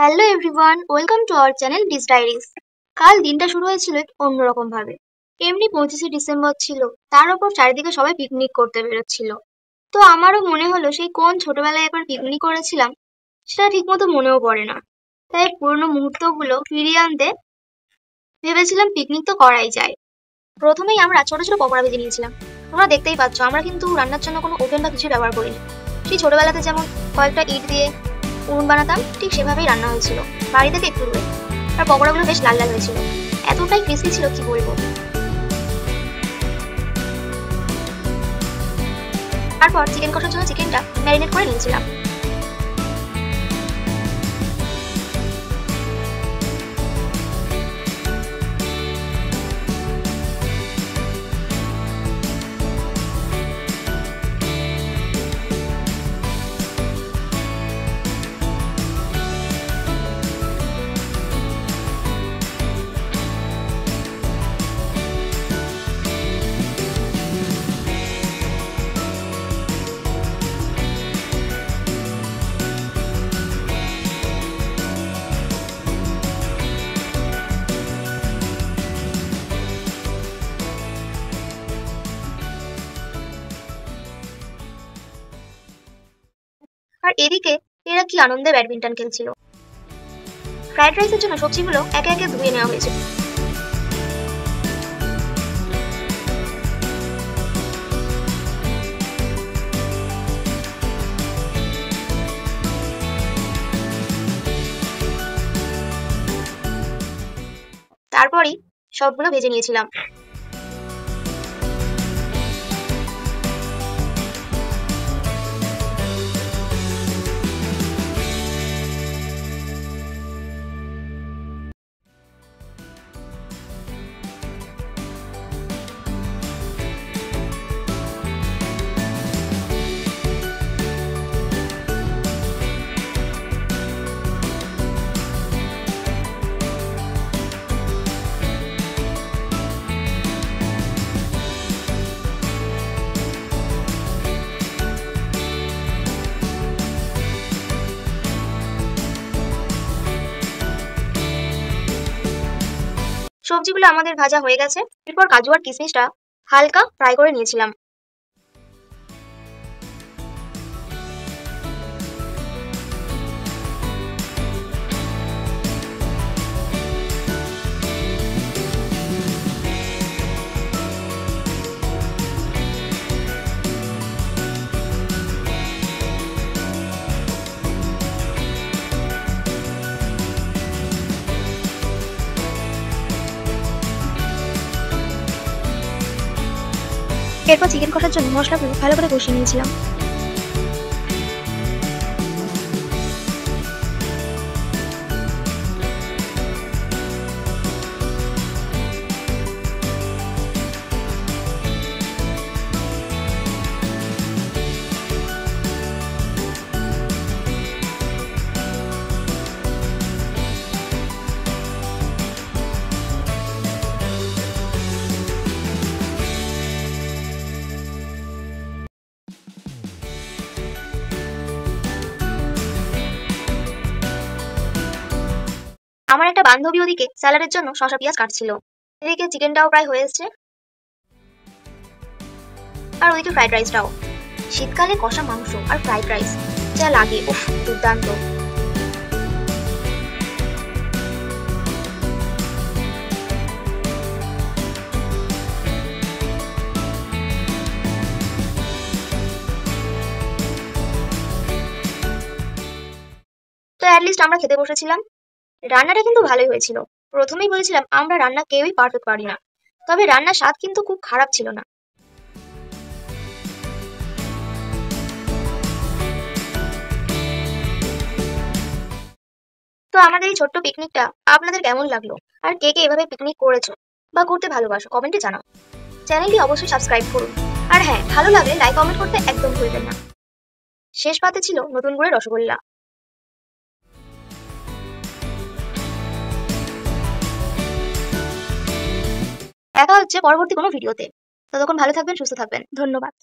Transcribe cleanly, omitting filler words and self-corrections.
Hello everyone, welcome to our channel Dish Diaries. কাল দিনটা শুরু হয়েছিল একটু অন্যরকম ভাবে। এমনি 25শে ডিসেম্বর ছিল, তার উপর চারিদিকে সবাই পিকনিক করতে বেরোচ্ছিল। তো আমারও মনে হলো সেই কোন ছোটবেলায় একবার পিকনিক করেছিলাম, সেটা ঠিকমতো মনেও পড়ে না। তাই পুরোনো মুহূর্তগুলো ফিরিয়ে আনতে ভেবেছিলাম পিকনিক তো করাই যায়। প্রথমেই আমরা ছোট ছোট পকোড়া ভেজে নিয়েছিলাম। তোমরা দেখতেই পাচ্ছ, আমরা কিন্তু রান্নার জন্য কোনো ওভেন বা কিছু ব্যবহার করিনি। সেই ছোটবেলাতে যেমন কয়েকটা ইট দিয়ে উনুন বানাতাম, ঠিক সেভাবেই রান্না হয়েছিল, বাড়ি থেকে একটু দূরে। আর পকোড়াগুলো বেশ লাল লাল হয়েছিল, এতটাই ক্রিস্পি ছিল কি বলবো। তারপর চিকেন কষার জন্য চিকেনটা ম্যারিনেট করে নিয়েছিলাম। আর এদিকে এরা কি আনন্দে ব্যাডমিন্টন খেলছিল। ফ্রাইড রাইসের জন্য সবজিগুলো একে একে ধুয়ে নেওয়া হয়েছে। তারপরই সবগুলো ভেজে নিয়েছিলাম। সবজিগুলো আমাদের ভাজা হয়ে গেছে। এরপর কাজু আর কিশমিশটা হালকা ফ্রাই করে নিয়েছিলাম। এরপর চিকেন কষার জন্য মশলাগুলো ভালো করে কষিয়ে নিয়েছিলাম। আমার একটা বান্ধবী ওদিকে স্যালাডের জন্য শসা পেঁয়াজ কাটছিল। এদিকে চিকেনটাও প্রায় হয়ে এসছে, আর ওদিকে ফ্রাইড রাইসটাও। শীতকালে কষা মাংস আর ফ্রাইড রাইস যা লাগে, উফ, দুর্দান্ত। তো অ্যাটলিস্ট আমরা খেতে বসেছিলাম। রান্নাটা কিন্তু ভালোই হয়েছিল। প্রথমেই বলেছিলাম আমরা রান্না কেউই পারফেক্ট পারি না, তবে রান্নার স্বাদ কিন্তু খুব খারাপ ছিল না। তো আমাদের এই ছোট্ট পিকনিকটা আপনাদের কেমন লাগলো, আর কে কে এভাবে পিকনিক করেছো বা করতে ভালোবাসো কমেন্টে জানাও। চ্যানেলটি অবশ্যই সাবস্ক্রাইব করুন, আর হ্যাঁ, ভালো লাগলে লাইক কমেন্ট করতে একদম ভুলবেন না। শেষ পাতে ছিল নতুন করে রসগোল্লা। দেখা হচ্ছে পরবর্তী কোনো ভিডিওতে। ততক্ষণ ভালো থাকবেন, সুস্থ থাকবেন, ধন্যবাদ।